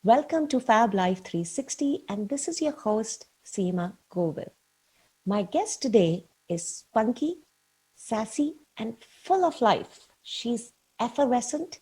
Welcome to Fablife360, and this is your host, Seema Govil. My guest today is spunky, sassy, and full of life. She's effervescent,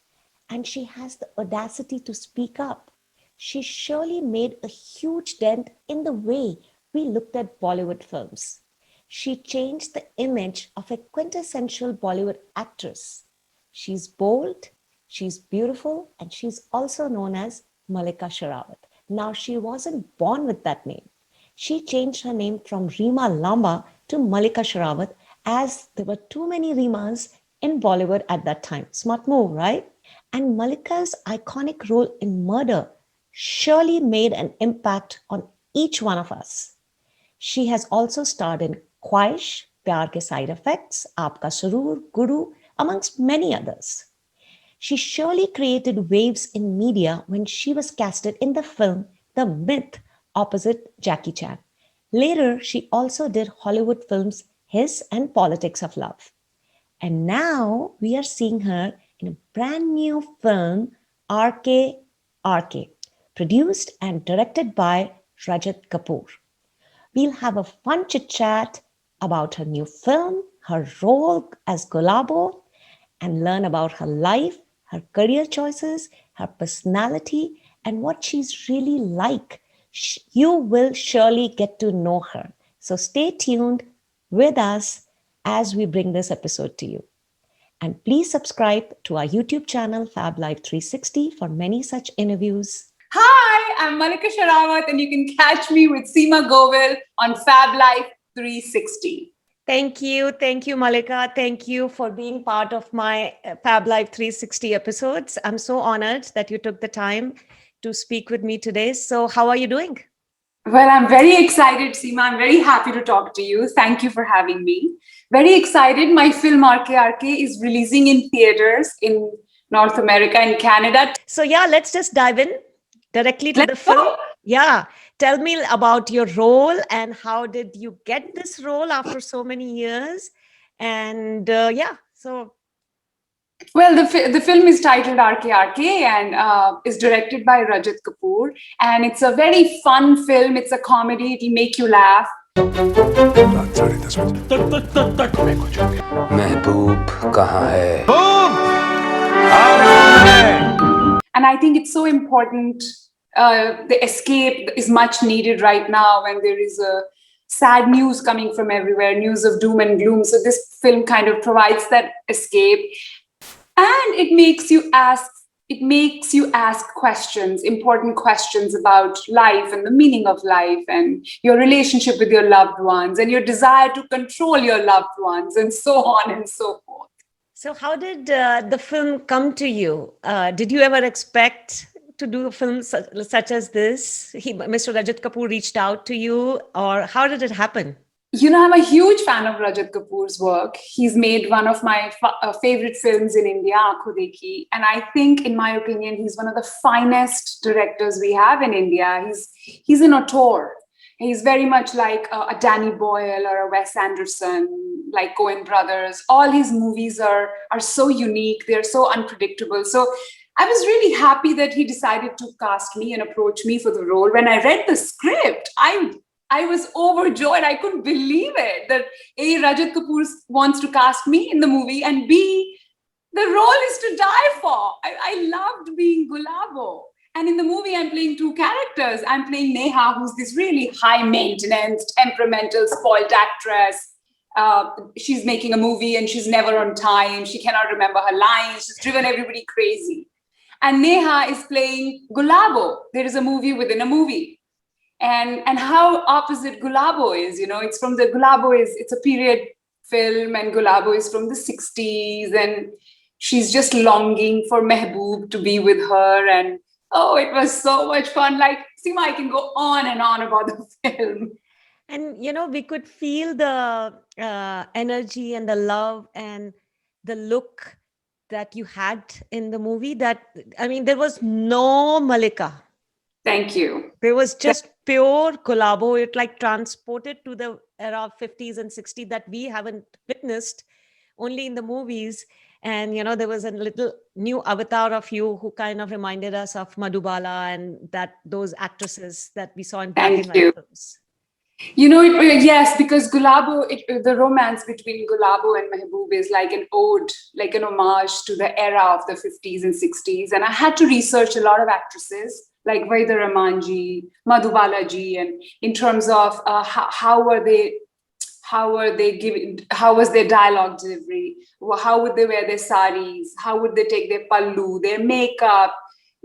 and she has the audacity to speak up. She surely made a huge dent in the way we looked at Bollywood films. She changed the image of a quintessential Bollywood actress. She's bold, she's beautiful, and she's also known as Mallika Sherawat. Now, she wasn't born with that name. She changed her name from Rima Lamba to Mallika Sherawat as there were too many Rimas in Bollywood at that time. Smart move, right? And Mallika's iconic role in Murder surely made an impact on each one of us. She has also starred in Khwahish, Pyar Ke Side Effects, Aapka Surur, Guru, amongst many others. She surely created waves in media when she was casted in the film The Myth opposite Jackie Chan. Later, she also did Hollywood films His and Politics of Love. And now we are seeing her in a brand new film, RK Rkay, produced and directed by Rajat Kapoor. We'll have a fun chit chat about her new film, her role as Gulabo, and learn about her life, her career choices, her personality, and what she's really like. You will surely get to know her. So stay tuned with us as we bring this episode to you. And please subscribe to our YouTube channel, Fablife360, for many such interviews. Hi, I'm Malika Sherawat, and you can catch me with Seema Govil on Fablife360. Thank you, Malika. Thank you for being part of my Fablife360 episodes. I'm so honored that you took the time to speak with me today. So how are you doing? Well, I'm very excited, Seema. I'm very happy to talk to you. Thank you for having me. Very excited. My film RK Rkay is releasing in theaters in North America and Canada. So yeah, let's just dive in directly to the film. Yeah. Tell me about your role and how did you get this role after so many years? And Well, the film is titled RK Rkay and is directed by Rajat Kapoor. And it's a very fun film. It's a comedy. It'll make you laugh. And I think it's so important. The escape is much needed right now when there is a sad news coming from everywhere, news of doom and gloom. So this film kind of provides that escape, and it makes you ask questions, important questions about life and the meaning of life and your relationship with your loved ones and your desire to control your loved ones and so on and so forth. So how did the film come to you? Did you ever expect to do a film such as this? Mr. Rajat Kapoor reached out to you, or how did it happen? You know, I'm a huge fan of Rajat Kapoor's work. He's made one of my favorite films in India, Aankho Dekhi. And I think, in my opinion, he's one of the finest directors we have in India. He's an auteur. He's very much like a Danny Boyle or a Wes Anderson, like Coen Brothers. All his movies are so unique. They're so unpredictable. So I was really happy that he decided to cast me and approach me for the role. When I read the script, I was overjoyed. I couldn't believe it that A, Rajat Kapoor wants to cast me in the movie, and B, the role is to die for. I loved being Gulabo. And in the movie, I'm playing two characters. I'm playing Neha, who's this really high maintenance, temperamental, spoiled actress. She's making a movie and she's never on time. She cannot remember her lines. She's driven everybody crazy. And Neha is playing Gulabo. There is a movie within a movie. And how opposite Gulabo is, it's from it's a period film, and Gulabo is from the 60s, and she's just longing for Mehboob to be with her. And oh, it was so much fun. Like, Seema, I can go on and on about the film. And, we could feel the energy and the love and the look that you had in the movie. There was no Malika. Thank you. There was just pure Gulabo. It like transported to the era of 50s and 60s that we haven't witnessed, only in the movies. And, there was a little new avatar of you who kind of reminded us of Madhubala and those actresses that we saw in black and Thank white you. films. Yes, because Gulabo, the romance between Gulabo and Mehboob is like an ode, like an homage to the era of the 50s and 60s. And I had to research a lot of actresses like Vaida Ramanji, Madhubala ji, and in terms of how was their dialogue delivery, how would they wear their saris, how would they take their pallu, their makeup,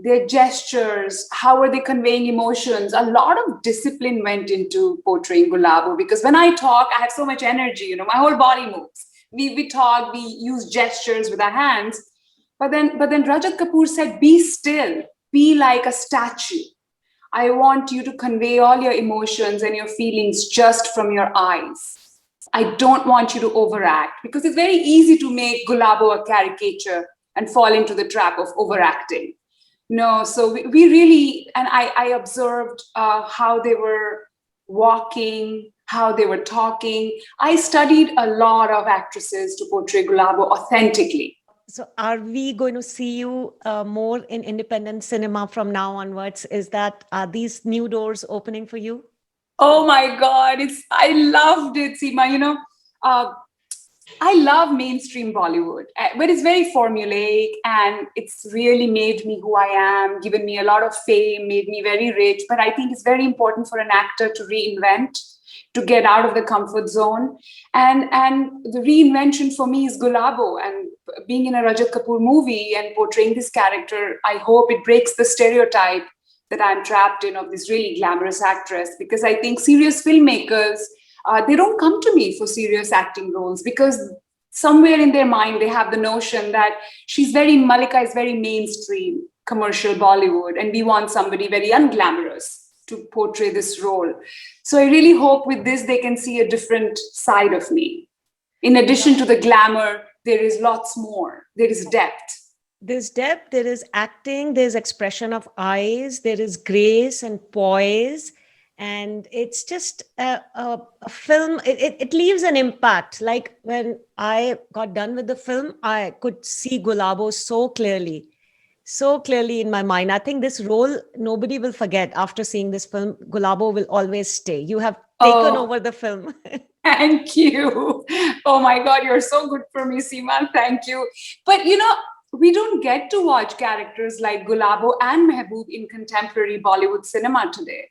their gestures, how are they conveying emotions? A lot of discipline went into portraying Gulabo, because when I talk, I have so much energy, my whole body moves. We talk, we use gestures with our hands. But then Rajat Kapoor said, be still, be like a statue. I want you to convey all your emotions and your feelings just from your eyes. I don't want you to overact, because it's very easy to make Gulabo a caricature and fall into the trap of overacting. No, so we really, and I observed how they were walking, how they were talking. I studied a lot of actresses to portray Gulabo authentically. So are we going to see you more in independent cinema from now onwards? Are these new doors opening for you? Oh my God, I loved it, Seema. I love mainstream Bollywood, but it's very formulaic, and it's really made me who I am, given me a lot of fame, made me very rich. But I think it's very important for an actor to reinvent, to get out of the comfort zone. And the reinvention for me is Gulabo, and being in a Rajat Kapoor movie and portraying this character, I hope it breaks the stereotype that I'm trapped in of this really glamorous actress, because I think serious filmmakers, they don't come to me for serious acting roles, because somewhere in their mind they have the notion that Malika is very mainstream commercial Bollywood, and we want somebody very unglamorous to portray this role. So I really hope with this they can see a different side of me. In addition to the glamour, there is lots more. There is depth. There's depth, there is acting, there's expression of eyes, there is grace and poise. And it's just a film. It leaves an impact. Like when I got done with the film, I could see Gulabo so clearly in my mind. I think this role, nobody will forget after seeing this film. Gulabo will always stay. You have taken over the film. Thank you. Oh my God, you're so good for me, Seema. Thank you. But we don't get to watch characters like Gulabo and Mehboob in contemporary Bollywood cinema today.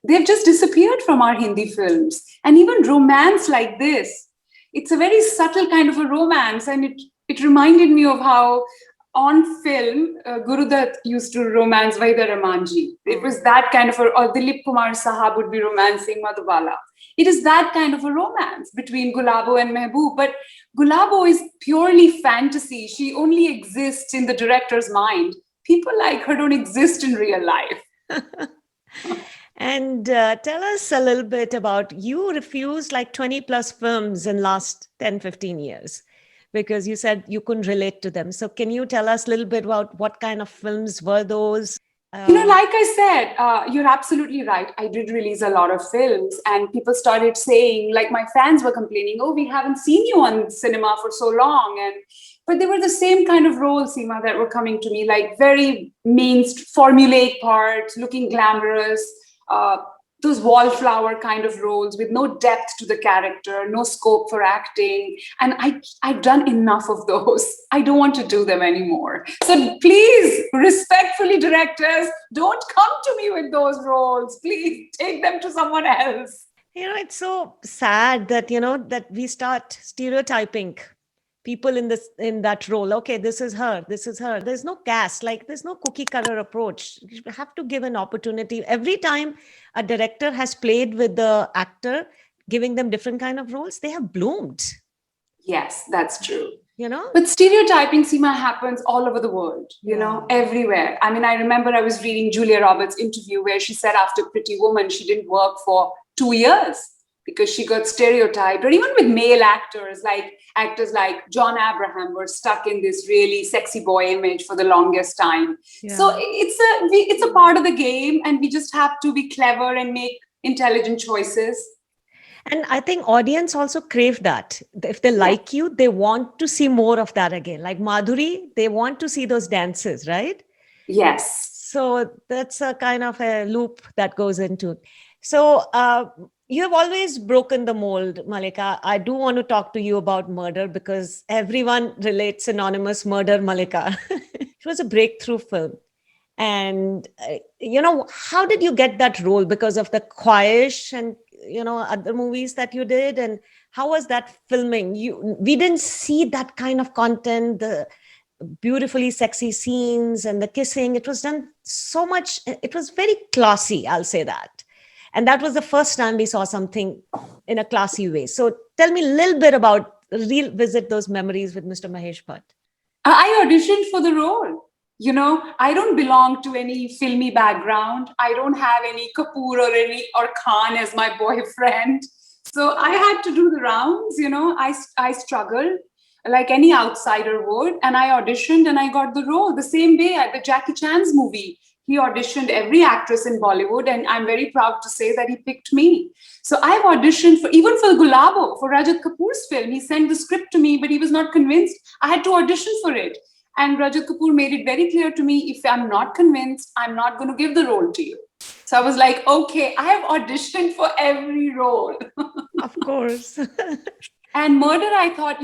They've just disappeared from our Hindi films. And even romance like this, it's a very subtle kind of a romance. And it reminded me of how on film, Gurudutt used to romance Vaida Ramanji. It was that kind of or Dilip Kumar Sahab would be romancing Madhubala. It is that kind of a romance between Gulabo and Mehboob. But Gulabo is purely fantasy. She only exists in the director's mind. People like her don't exist in real life. And tell us a little bit about, you refused like 20 plus films in last 10, 15 years, because you said you couldn't relate to them. So can you tell us a little bit about what kind of films were those? Like I said, you're absolutely right. I did release a lot of films, and people started saying, like my fans were complaining, oh, we haven't seen you on cinema for so long. But they were the same kind of roles, Seema, that were coming to me, like very formulaic parts, looking glamorous, those wallflower kind of roles with no depth to the character, no scope for acting. And I've done enough of those. I don't want to do them anymore. So please, respectfully, directors, don't come to me with those roles. Please take them to someone else. It's so sad that, that we start stereotyping people in that role. Okay, this is her. There's no cast, like there's no cookie cutter approach. You have to give an opportunity. Every time a director has played with the actor, giving them different kind of roles, they have bloomed. Yes, that's true. But stereotyping, Seema, happens all over the world, everywhere. I mean, I remember I was reading Julia Roberts' interview where she said after Pretty Woman, she didn't work for 2 years because she got stereotyped. Or even with male actors like John Abraham were stuck in this really sexy boy image for the longest time. Yeah. So it's a part of the game, and we just have to be clever and make intelligent choices. And I think audience also crave that. If they Yeah. like you, they want to see more of that again. Like Madhuri, they want to see those dances, right? Yes. So that's a kind of a loop that goes into. So you have always broken the mold, Malika. I do want to talk to you about murder because everyone relates anonymous murder, Malika. It was a breakthrough film. And how did you get that role? Because of the Quiet and other movies that you did, and how was that filming? We didn't see that kind of content, the beautifully sexy scenes and the kissing. It was done so much. It was very classy, I'll say that. And that was the first time we saw something in a classy way. So tell me a little bit about revisit those memories with Mr. Mahesh Bhatt. I auditioned for the role. I don't belong to any filmy background. I don't have any Kapoor or Khan as my boyfriend. So I had to do the rounds. I struggled like any outsider would, and I auditioned and I got the role the same day at the Jackie Chan's movie. He auditioned every actress in Bollywood, and I'm very proud to say that he picked me. So I've auditioned even for Gulabo, for Rajat Kapoor's film. He sent the script to me, but he was not convinced. I had to audition for it. And Rajat Kapoor made it very clear to me, if I'm not convinced, I'm not going to give the role to you. So I was like, okay, I have auditioned for every role. Of course. And murder, I thought,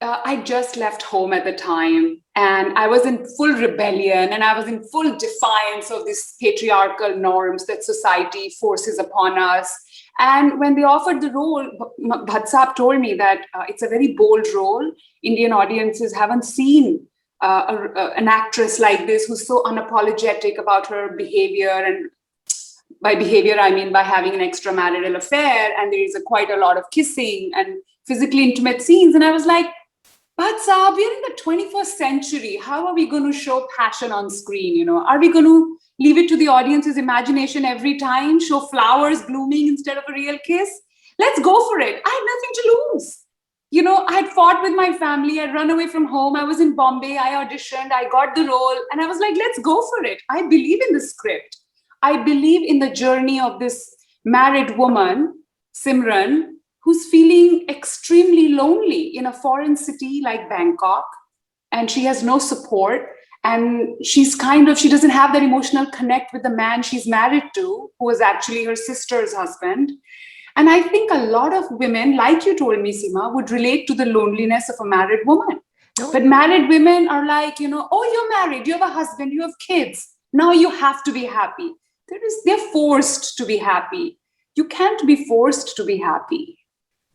I just left home at the time, and I was in full rebellion, and I was in full defiance of these patriarchal norms that society forces upon us. And when they offered the role, Bhatt Saab told me that it's a very bold role. Indian audiences haven't seen an actress like this who's so unapologetic about her behavior. And by behavior, I mean by having an extramarital affair. And there is quite a lot of kissing and physically intimate scenes. And I was like, but Saab, we're in the 21st century. How are we going to show passion on screen? Are we going to leave it to the audience's imagination every time? Show flowers blooming instead of a real kiss? Let's go for it. I had nothing to lose. I had fought with my family. I'd run away from home. I was in Bombay. I auditioned. I got the role. And I was like, let's go for it. I believe in the script. I believe in the journey of this married woman, Simran, who's feeling extremely lonely in a foreign city like Bangkok, and she has no support. And she doesn't have that emotional connect with the man she's married to, who is actually her sister's husband. And I think a lot of women, like you told me, Seema, would relate to the loneliness of a married woman. No, But married women are like, oh, you're married, you have a husband, you have kids. Now you have to be happy. They're forced to be happy. You can't be forced to be happy.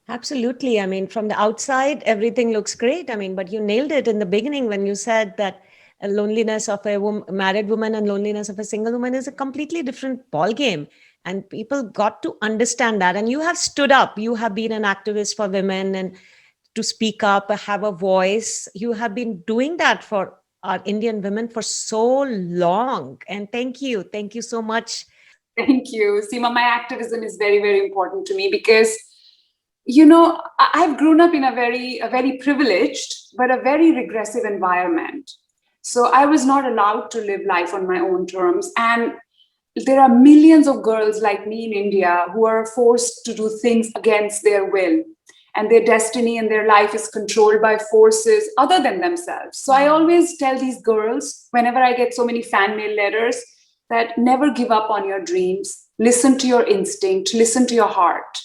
absolutely. I mean, from the outside, everything looks great. I mean, but you nailed it in the beginning when you said that a loneliness of a married woman and loneliness of a single woman is a completely different ball game. And people got to understand that. And you have stood up. You have been an activist for women and to speak up, have a voice. You have been doing that for our Indian women for so long. And thank you. Thank you so much. Thank you. Seema, my activism is very, very important to me because I've grown up in a very privileged, but a very regressive environment. So I was not allowed to live life on my own terms. And there are millions of girls like me in India who are forced to do things against their will. And their destiny and their life is controlled by forces other than themselves. So I always tell these girls, whenever I get so many fan mail letters, that never give up on your dreams. Listen to your instinct, listen to your heart.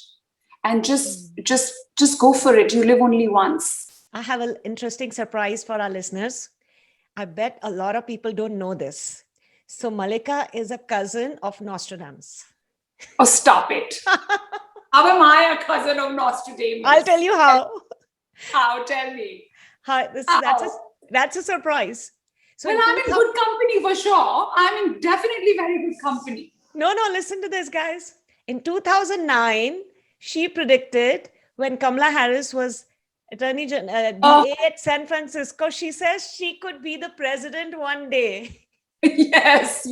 And just go for it. You live only once. I have an interesting surprise for our listeners. I bet a lot of people don't know this. So Malika is a cousin of Nostradamus. Oh, stop it. How am I a cousin of Nostradamus? I'll tell you how. How? Tell me. That's a surprise. So well, I'm in good company for sure. I'm in definitely very good company. No, listen to this, guys. In 2009, she predicted when Kamala Harris was Attorney General DA at San Francisco, she says she could be the president one day. Yes,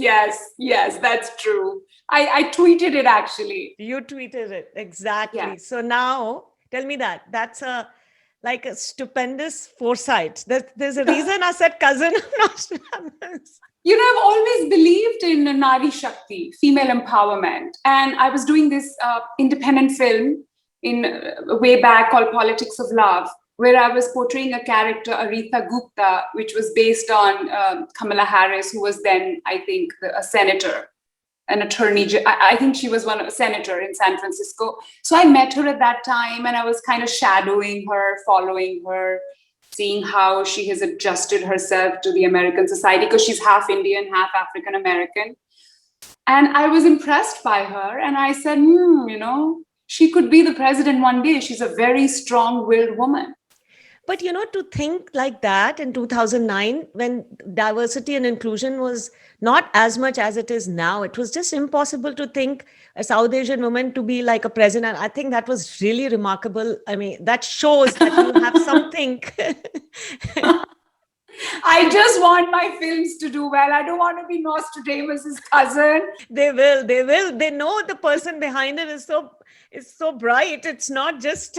that's true. I tweeted it actually. You tweeted it, exactly. Yeah. So now, tell me that. That's a stupendous foresight. There's a reason I said cousin of Nostradamus. I've always believed in Nari Shakti, female empowerment. And I was doing this independent film in way back called Politics of Love, where I was portraying a character, Aretha Gupta, which was based on Kamala Harris, who was then, I think, a senator, an attorney. I think she was a senator in San Francisco. So I met her at that time, and I was kind of shadowing her, following her, seeing how she has adjusted herself to the American society, because she's half Indian, half African American. And I was impressed by her. And I said, she could be the president one day. She's a very strong-willed woman. But, to think like that in 2009, when diversity and inclusion was not as much as it is now, it was just impossible to think a South Asian woman to be like a president. I think that was really remarkable. I mean, that shows that you have something. I just want my films to do well. I don't want to be Nostradamus' cousin. They will. They know the person behind it is so bright. It's not just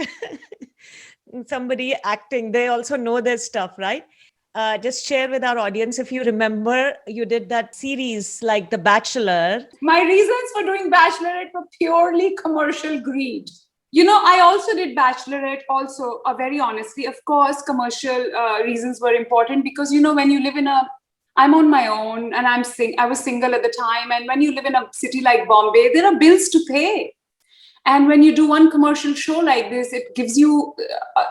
somebody acting. They also know their stuff, right? Just share with our audience, if you remember, you did that series like The Bachelor. My reasons for doing Bachelorette were purely commercial greed. I also did Bachelorette also, very honestly. Of course, commercial reasons were important because, when you live I'm on my own and I was single at the time. And when you live in a city like Bombay, there are bills to pay. And when you do one commercial show like this, it gives you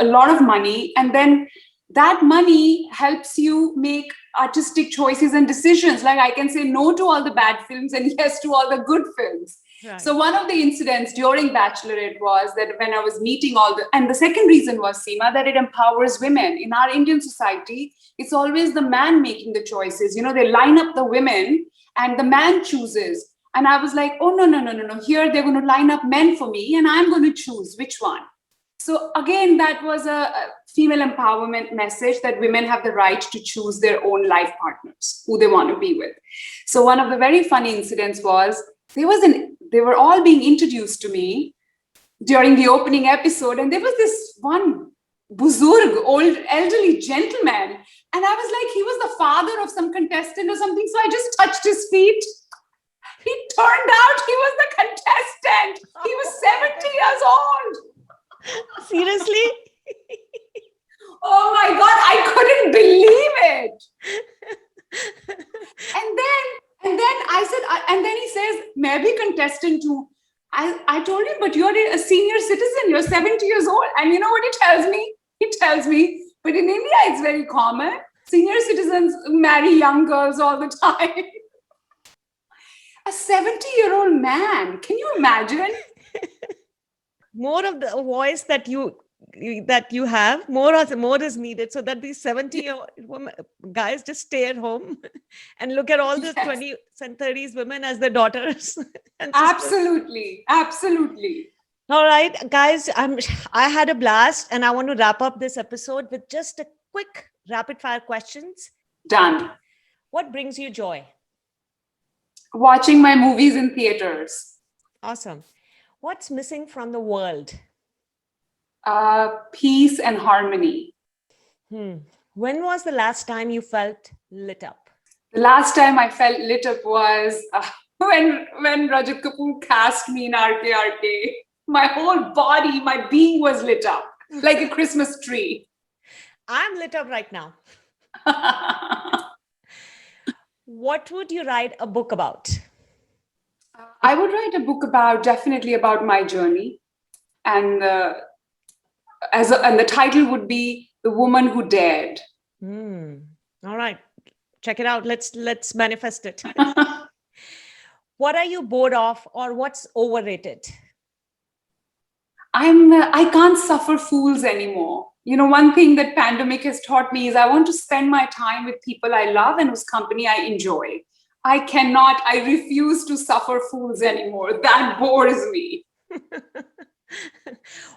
a lot of money. And then that money helps you make artistic choices and decisions. Like I can say no to all the bad films and yes to all the good films. Right. So one of the incidents during Bachelorette was that when I was meeting and the second reason was, Seema, that it empowers women. In our Indian society, it's always the man making the choices. They line up the women and the man chooses. And I was like, oh, no. Here they're going to line up men for me and I'm going to choose which one. So again, that was a female empowerment message that women have the right to choose their own life partners, who they want to be with. So one of the very funny incidents was, they were all being introduced to me during the opening episode. And there was this one buzurg, old elderly gentleman. And I was like, he was the father of some contestant or something. So I just touched his feet. It turned out he was the contestant. He was 70 years old. Seriously? Oh my God, I couldn't believe it. And then I said, and then he says, "May I be contestant too?" I told him, but you're a senior citizen. You're 70 years old. And you know what he tells me? He tells me, but in India, it's very common. Senior citizens marry young girls all the time. A 70-year-old man. Can you imagine? More of the voice that you have, more is needed, so that these 70-year-old guys just stay at home and look at all the 20s and 30s women as their daughters. Absolutely. All right, guys, I had a blast, and I want to wrap up this episode with just a quick rapid fire questions. Done. What brings you joy? Watching my movies in theaters. Awesome. What's missing from the world? Peace and harmony. When was the last time you felt lit up? The last time I felt lit up was when Rajat Kapoor cast me in RK Rkay. My whole body, my being was lit up like a Christmas tree. I'm lit up right now. What would you write a book about? I would write a book definitely about my journey. And the title would be The Woman Who Dared. All right. Check it out. Let's manifest it. What are you bored of, or what's overrated? I can't suffer fools anymore. One thing that pandemic has taught me is I want to spend my time with people I love and whose company I enjoy. I refuse to suffer fools anymore. That bores me.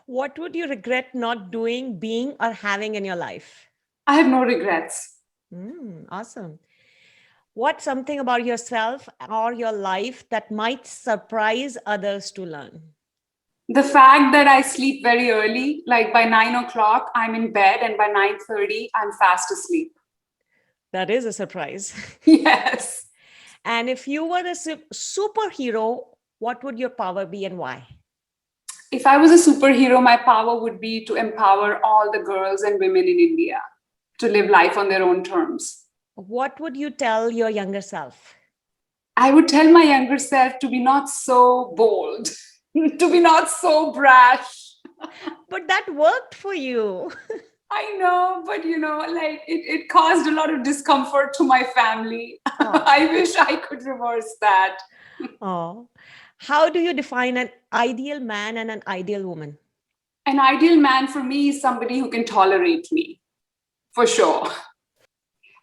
What would you regret not doing, being, or having in your life? I have no regrets. Awesome. What's something about yourself or your life that might surprise others to learn? The fact that I sleep very early, like by 9 o'clock, I'm in bed, and by 9:30, I'm fast asleep. That is a surprise. Yes. And if you were a superhero, what would your power be and why? If I was a superhero, my power would be to empower all the girls and women in India to live life on their own terms. What would you tell your younger self? I would tell my younger self to be not so bold, to be not so brash. But that worked for you. I know, but like it caused a lot of discomfort to my family. Oh. I wish I could reverse that. Oh. How do you define an ideal man and an ideal woman? An ideal man for me is somebody who can tolerate me, for sure.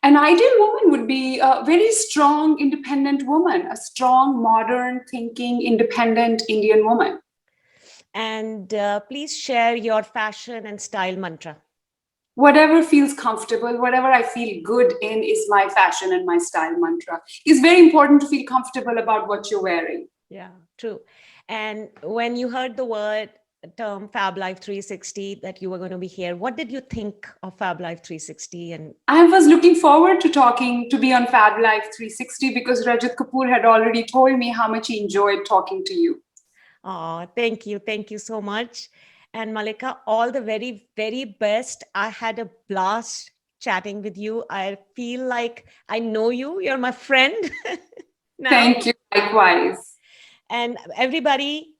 An ideal woman would be a very strong, independent woman, a strong, modern, thinking, independent Indian woman. And please share your fashion and style mantra. Whatever feels comfortable, whatever I feel good in is my fashion and my style mantra. It's very important to feel comfortable about what you're wearing. Yeah, true. And when you heard the term Fablife360 that you were going to be here, what did you think of Fablife360? And I was looking forward to be on Fablife360 because Rajat Kapoor had already told me how much he enjoyed talking to you. oh, thank you. Thank you so much. And Malika, all the very, very best. I had a blast chatting with you. I feel like I know you. You're my friend. Now. Thank you. Likewise. And everybody,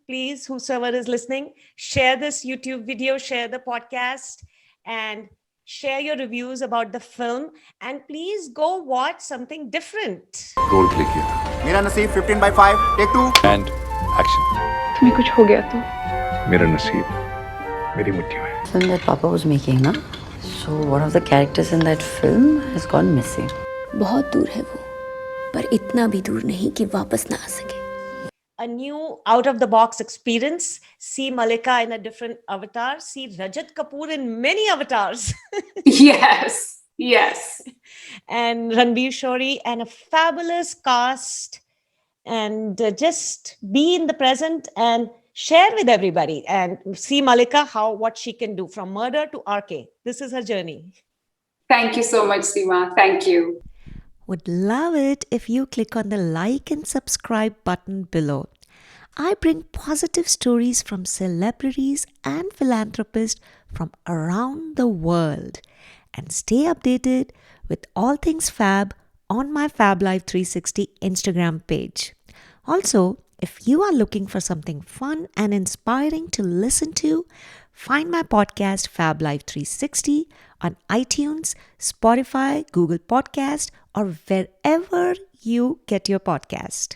please, whosoever is listening, share this YouTube video, share the podcast, and share your reviews about the film. And please go watch something different. Role play किया था मेरा नसीब 15/5 take 2 and action तुम्हें कुछ हो गया तो मेरा नसीब मेरी मुट्ठी में है film that Papa was making, na? So one of the characters in that film has gone missing. बहुत दूर है वो, पर इतना भी दूर नहीं कि वापस ना आ सके. A new out-of-the-box experience. See Malika in a different avatar. See Rajat Kapoor in many avatars. Yes. And Ranbir Shori and a fabulous cast. And just be in the present and share with everybody. And see Malika, what she can do from murder to RK. This is her journey. Thank you so much, Seema. Thank you. Would love it if you click on the like and subscribe button below. I bring positive stories from celebrities and philanthropists from around the world and stay updated with all things fab on my Fablife360 Instagram page. Also, if you are looking for something fun and inspiring to listen to, find my podcast Fablife360 on iTunes, Spotify, Google Podcast, or wherever you get your podcast.